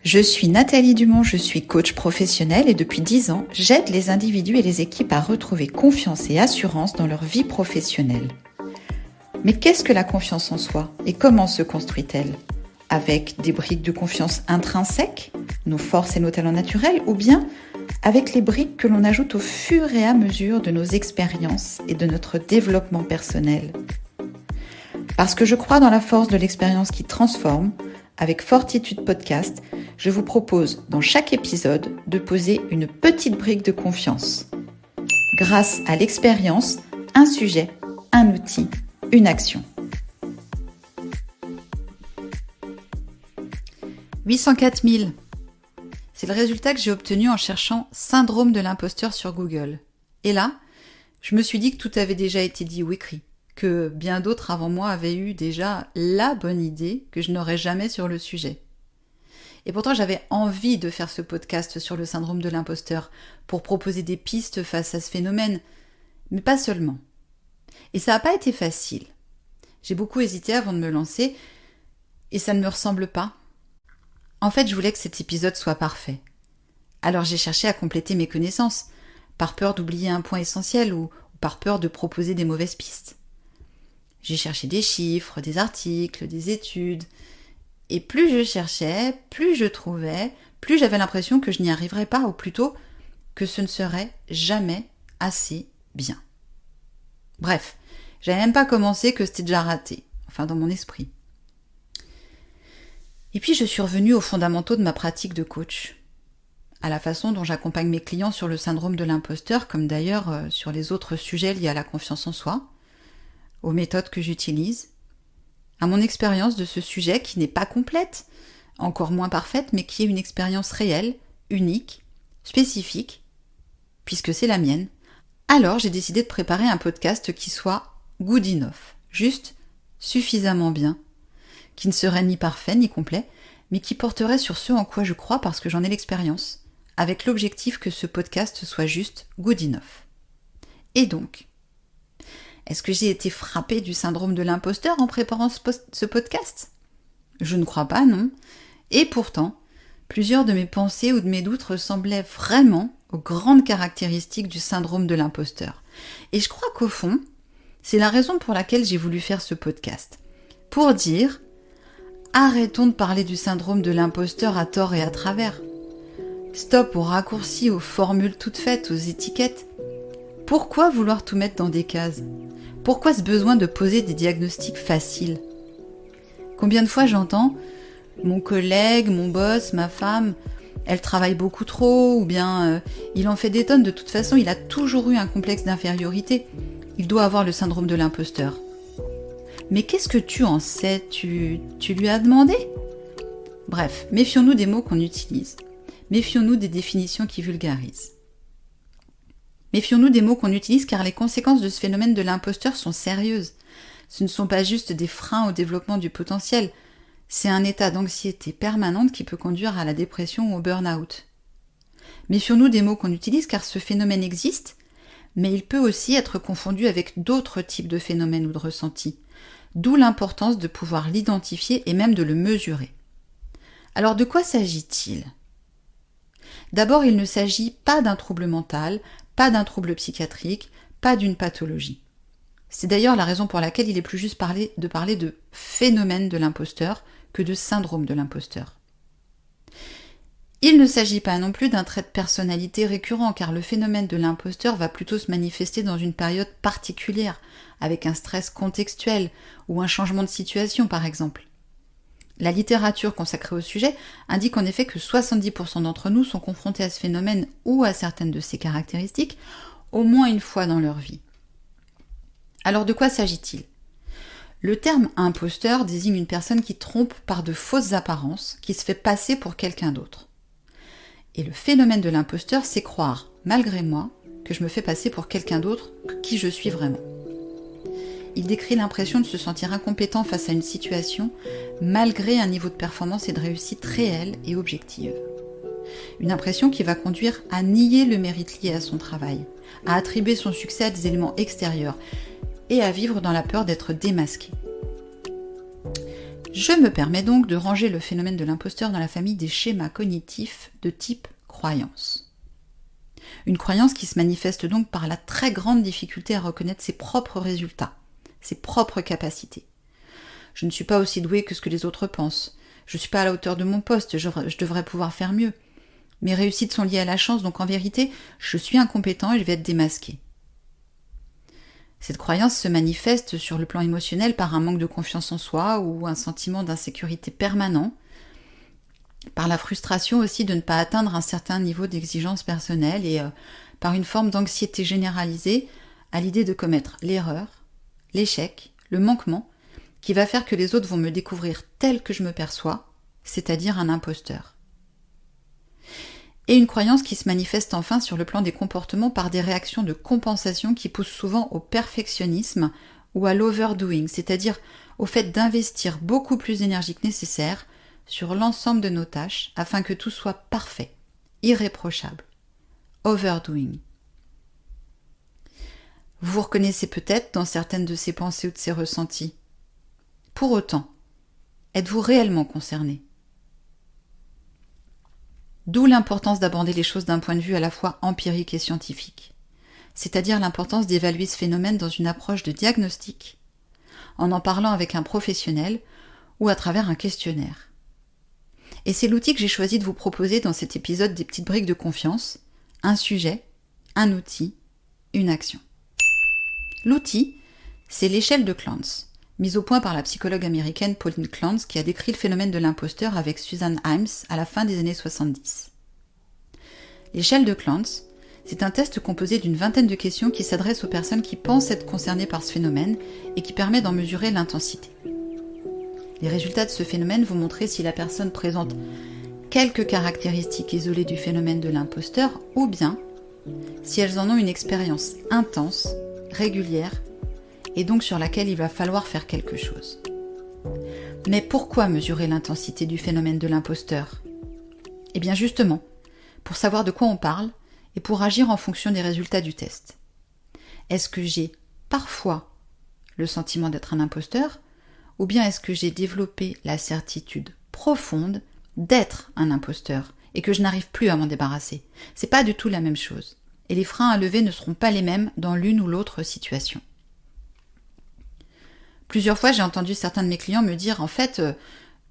Je suis Nathalie Dumont, je suis coach professionnelle et depuis 10 ans, j'aide les individus et les équipes à retrouver confiance et assurance dans leur vie professionnelle. Mais qu'est-ce que la confiance en soi et comment se construit-elle ? Avec des briques de confiance intrinsèques, nos forces et nos talents naturels, ou bien avec les briques que l'on ajoute au fur et à mesure de nos expériences et de notre développement personnel ? Parce que je crois dans la force de l'expérience qui transforme, avec Fortitude Podcast, je vous propose dans chaque épisode de poser une petite brique de confiance. Grâce à l'expérience, un sujet, un outil, une action. 804 000. C'est le résultat que j'ai obtenu en cherchant syndrome de l'imposteur sur Google. Et là, je me suis dit que tout avait déjà été dit ou écrit, que bien d'autres avant moi avaient eu déjà la bonne idée que je n'aurais jamais sur le sujet. Et pourtant, j'avais envie de faire ce podcast sur le syndrome de l'imposteur pour proposer des pistes face à ce phénomène, mais pas seulement. Et ça n'a pas été facile. J'ai beaucoup hésité avant de me lancer et ça ne me ressemble pas. En fait, je voulais que cet épisode soit parfait. Alors j'ai cherché à compléter mes connaissances, par peur d'oublier un point essentiel ou par peur de proposer des mauvaises pistes. J'ai cherché des chiffres, des articles, des études. Et plus je cherchais, plus je trouvais, plus j'avais l'impression que je n'y arriverais pas, ou plutôt que ce ne serait jamais assez bien. Bref, j'avais même pas commencé que c'était déjà raté, enfin dans mon esprit. Et puis je suis revenue aux fondamentaux de ma pratique de coach, à la façon dont j'accompagne mes clients sur le syndrome de l'imposteur, comme d'ailleurs sur les autres sujets liés à la confiance en soi, aux méthodes que j'utilise, à mon expérience de ce sujet qui n'est pas complète, encore moins parfaite, mais qui est une expérience réelle, unique, spécifique, puisque c'est la mienne. Alors j'ai décidé de préparer un podcast qui soit good enough, juste suffisamment bien, qui ne serait ni parfait ni complet, mais qui porterait sur ce en quoi je crois parce que j'en ai l'expérience, avec l'objectif que ce podcast soit juste good enough. Et donc, est-ce que j'ai été frappée du syndrome de l'imposteur en préparant ce podcast ? Je ne crois pas, non. Et pourtant, plusieurs de mes pensées ou de mes doutes ressemblaient vraiment aux grandes caractéristiques du syndrome de l'imposteur. Et je crois qu'au fond, c'est la raison pour laquelle j'ai voulu faire ce podcast. Pour dire, arrêtons de parler du syndrome de l'imposteur à tort et à travers. Stop aux raccourcis, aux formules toutes faites, aux étiquettes. Pourquoi vouloir tout mettre dans des cases ? Pourquoi ce besoin de poser des diagnostics faciles ? Combien de fois j'entends « mon collègue, mon boss, ma femme, elle travaille beaucoup trop » ou bien « il en fait des tonnes, de toute façon, il a toujours eu un complexe d'infériorité, il doit avoir le syndrome de l'imposteur ». Mais qu'est-ce que tu en sais ? Tu lui as demandé ? Bref, méfions-nous des mots qu'on utilise. Méfions-nous des définitions qui vulgarisent. Méfions-nous des mots qu'on utilise car les conséquences de ce phénomène de l'imposteur sont sérieuses. Ce ne sont pas juste des freins au développement du potentiel, c'est un état d'anxiété permanente qui peut conduire à la dépression ou au burn-out. Méfions-nous des mots qu'on utilise car ce phénomène existe, mais il peut aussi être confondu avec d'autres types de phénomènes ou de ressentis, d'où l'importance de pouvoir l'identifier et même de le mesurer. Alors de quoi s'agit-il ? D'abord, il ne s'agit pas d'un trouble mental, pas d'un trouble psychiatrique, pas d'une pathologie. C'est d'ailleurs la raison pour laquelle il est plus juste de parler de phénomène de l'imposteur que de syndrome de l'imposteur. Il ne s'agit pas non plus d'un trait de personnalité récurrent car le phénomène de l'imposteur va plutôt se manifester dans une période particulière, avec un stress contextuel ou un changement de situation par exemple. La littérature consacrée au sujet indique en effet que 70% d'entre nous sont confrontés à ce phénomène ou à certaines de ses caractéristiques au moins une fois dans leur vie. Alors de quoi s'agit-il ? Le terme imposteur désigne une personne qui trompe par de fausses apparences, qui se fait passer pour quelqu'un d'autre. Et le phénomène de l'imposteur, c'est croire, malgré moi, que je me fais passer pour quelqu'un d'autre que qui je suis vraiment. Il décrit l'impression de se sentir incompétent face à une situation, malgré un niveau de performance et de réussite réel et objective. Une impression qui va conduire à nier le mérite lié à son travail, à attribuer son succès à des éléments extérieurs et à vivre dans la peur d'être démasqué. Je me permets donc de ranger le phénomène de l'imposteur dans la famille des schémas cognitifs de type croyance. Une croyance qui se manifeste donc par la très grande difficulté à reconnaître ses propres résultats, ses propres capacités. Je ne suis pas aussi douée que ce que les autres pensent. Je ne suis pas à la hauteur de mon poste, je devrais pouvoir faire mieux. Mes réussites sont liées à la chance, donc en vérité, je suis incompétent et je vais être démasqué. Cette croyance se manifeste sur le plan émotionnel par un manque de confiance en soi ou un sentiment d'insécurité permanent, par la frustration aussi de ne pas atteindre un certain niveau d'exigence personnelle et par une forme d'anxiété généralisée à l'idée de commettre l'erreur, l'échec, le manquement, qui va faire que les autres vont me découvrir tel que je me perçois, c'est-à-dire un imposteur. Et une croyance qui se manifeste enfin sur le plan des comportements par des réactions de compensation qui poussent souvent au perfectionnisme ou à l'overdoing, c'est-à-dire au fait d'investir beaucoup plus d'énergie que nécessaire sur l'ensemble de nos tâches afin que tout soit parfait, irréprochable. Overdoing. Vous vous reconnaissez peut-être dans certaines de ces pensées ou de ces ressentis. Pour autant, êtes-vous réellement concerné ? D'où l'importance d'aborder les choses d'un point de vue à la fois empirique et scientifique, c'est-à-dire l'importance d'évaluer ce phénomène dans une approche de diagnostic, en parlant avec un professionnel ou à travers un questionnaire. Et c'est l'outil que j'ai choisi de vous proposer dans cet épisode des petites briques de confiance, un sujet, un outil, une action. L'outil, c'est l'échelle de Clance, mise au point par la psychologue américaine Pauline Clance qui a décrit le phénomène de l'imposteur avec Susan Himes à la fin des années 70. L'échelle de Clance, c'est un test composé d'une vingtaine de questions qui s'adressent aux personnes qui pensent être concernées par ce phénomène et qui permet d'en mesurer l'intensité. Les résultats de ce phénomène vont montrer si la personne présente quelques caractéristiques isolées du phénomène de l'imposteur ou bien si elles en ont une expérience intense, régulière, et donc sur laquelle il va falloir faire quelque chose. Mais pourquoi mesurer l'intensité du phénomène de l'imposteur ? Eh bien justement, pour savoir de quoi on parle et pour agir en fonction des résultats du test. Est-ce que j'ai parfois le sentiment d'être un imposteur ou bien est-ce que j'ai développé la certitude profonde d'être un imposteur et que je n'arrive plus à m'en débarrasser ? C'est pas du tout la même chose. Et les freins à lever ne seront pas les mêmes dans l'une ou l'autre situation. Plusieurs fois, j'ai entendu certains de mes clients me dire « En fait,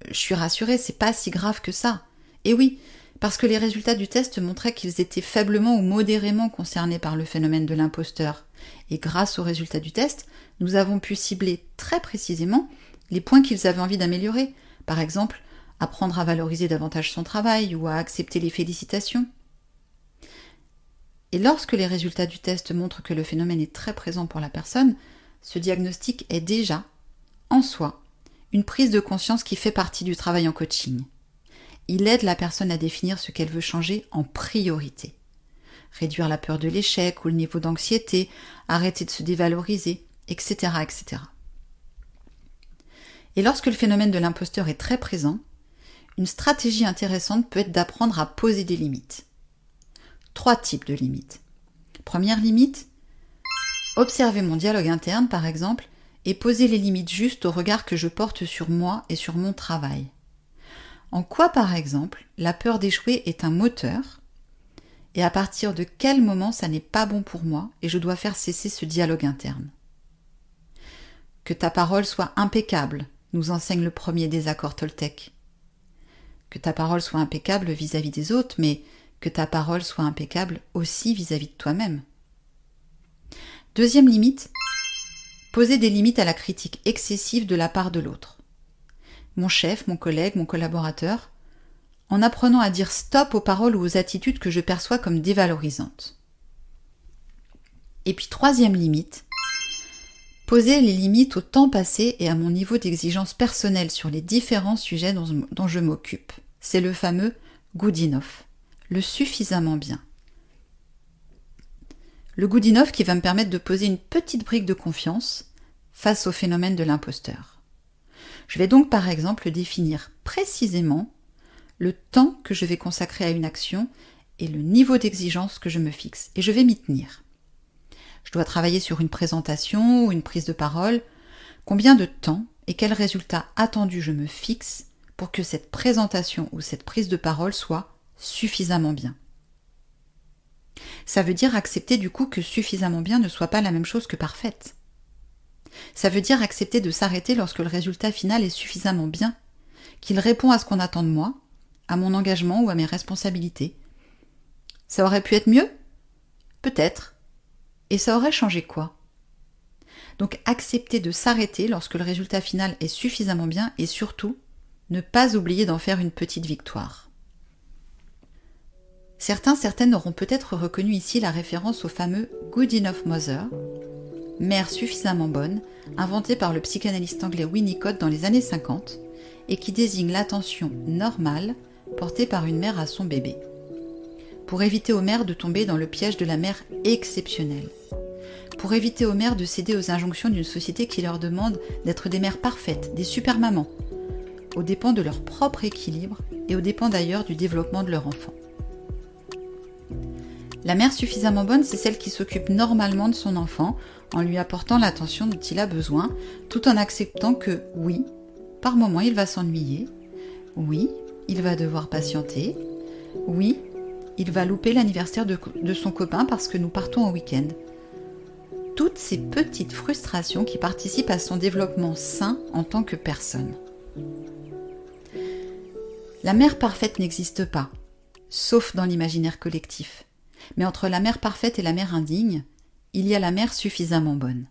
je suis rassurée, c'est pas si grave que ça. » Et oui, parce que les résultats du test montraient qu'ils étaient faiblement ou modérément concernés par le phénomène de l'imposteur. Et grâce aux résultats du test, nous avons pu cibler très précisément les points qu'ils avaient envie d'améliorer. Par exemple, apprendre à valoriser davantage son travail ou à accepter les félicitations. Et lorsque les résultats du test montrent que le phénomène est très présent pour la personne, ce diagnostic est déjà, en soi, une prise de conscience qui fait partie du travail en coaching. Il aide la personne à définir ce qu'elle veut changer en priorité. Réduire la peur de l'échec ou le niveau d'anxiété, arrêter de se dévaloriser, etc., etc. Et lorsque le phénomène de l'imposteur est très présent, une stratégie intéressante peut être d'apprendre à poser des limites. 3 types de limites. Première limite, observer mon dialogue interne par exemple et poser les limites justes au regard que je porte sur moi et sur mon travail. En quoi par exemple la peur d'échouer est un moteur et à partir de quel moment ça n'est pas bon pour moi et je dois faire cesser ce dialogue interne. Que ta parole soit impeccable, nous enseigne le premier des accords Toltec. Que ta parole soit impeccable vis-à-vis des autres, mais que ta parole soit impeccable aussi vis-à-vis de toi-même. Deuxième limite, poser des limites à la critique excessive de la part de l'autre. Mon chef, mon collègue, mon collaborateur, en apprenant à dire stop aux paroles ou aux attitudes que je perçois comme dévalorisantes. Et puis troisième limite, poser les limites au temps passé et à mon niveau d'exigence personnelle sur les différents sujets dont je m'occupe. C'est le fameux good enough, le suffisamment bien. Le good enough qui va me permettre de poser une petite brique de confiance face au phénomène de l'imposteur. Je vais donc par exemple définir précisément le temps que je vais consacrer à une action et le niveau d'exigence que je me fixe. Et je vais m'y tenir. Je dois travailler sur une présentation ou une prise de parole. Combien de temps et quel résultat attendu je me fixe pour que cette présentation ou cette prise de parole soit suffisamment bien. Ça veut dire accepter du coup que suffisamment bien ne soit pas la même chose que parfaite. Ça veut dire accepter de s'arrêter lorsque le résultat final est suffisamment bien, qu'il répond à ce qu'on attend de moi, à mon engagement ou à mes responsabilités. Ça aurait pu être mieux ? Peut-être. Et ça aurait changé quoi ? Donc accepter de s'arrêter lorsque le résultat final est suffisamment bien et surtout, ne pas oublier d'en faire une petite victoire. Certaines auront peut-être reconnu ici la référence au fameux Good Enough Mother, mère suffisamment bonne, inventé par le psychanalyste anglais Winnicott dans les années 50 et qui désigne l'attention normale portée par une mère à son bébé, pour éviter aux mères de tomber dans le piège de la mère exceptionnelle, pour éviter aux mères de céder aux injonctions d'une société qui leur demande d'être des mères parfaites, des super-mamans, aux dépens de leur propre équilibre et aux dépens d'ailleurs du développement de leur enfant. La mère suffisamment bonne, c'est celle qui s'occupe normalement de son enfant en lui apportant l'attention dont il a besoin, tout en acceptant que oui, par moments il va s'ennuyer, oui, il va devoir patienter, oui, il va louper l'anniversaire de son copain parce que nous partons en week-end. Toutes ces petites frustrations qui participent à son développement sain en tant que personne. La mère parfaite n'existe pas, sauf dans l'imaginaire collectif. Mais entre la mère parfaite et la mère indigne, il y a la mère suffisamment bonne.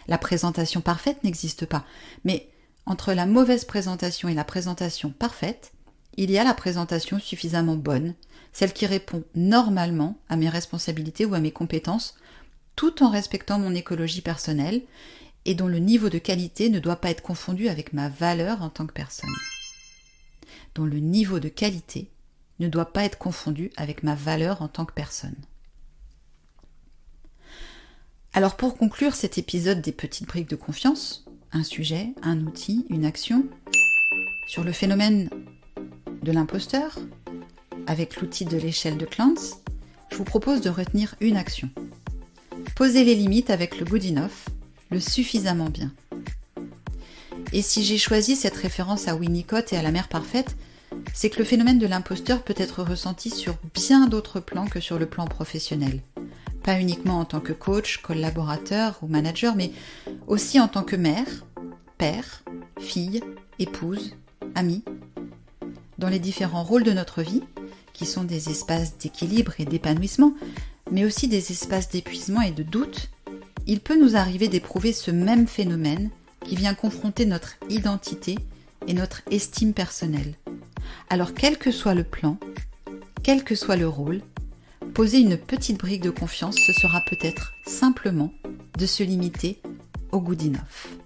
La présentation parfaite n'existe pas, mais entre la mauvaise présentation et la présentation parfaite, il y a la présentation suffisamment bonne, celle qui répond normalement à mes responsabilités ou à mes compétences, tout en respectant mon écologie personnelle et dont le niveau de qualité ne doit pas être confondu avec ma valeur en tant que personne. Dont le niveau de qualité ne doit pas être confondu avec ma valeur en tant que personne. Alors pour conclure cet épisode des petites briques de confiance, un sujet, un outil, une action, sur le phénomène de l'imposteur, avec l'outil de l'échelle de Clance, je vous propose de retenir une action. Poser les limites avec le good enough, le suffisamment bien. Et si j'ai choisi cette référence à Winnicott et à la mère parfaite, c'est que le phénomène de l'imposteur peut être ressenti sur bien d'autres plans que sur le plan professionnel. Pas uniquement en tant que coach, collaborateur ou manager, mais aussi en tant que mère, père, fille, épouse, amie. Dans les différents rôles de notre vie, qui sont des espaces d'équilibre et d'épanouissement, mais aussi des espaces d'épuisement et de doute, il peut nous arriver d'éprouver ce même phénomène qui vient confronter notre identité et notre estime personnelle. Alors quel que soit le plan, quel que soit le rôle, poser une petite brique de confiance, ce sera peut-être simplement de se limiter au good enough.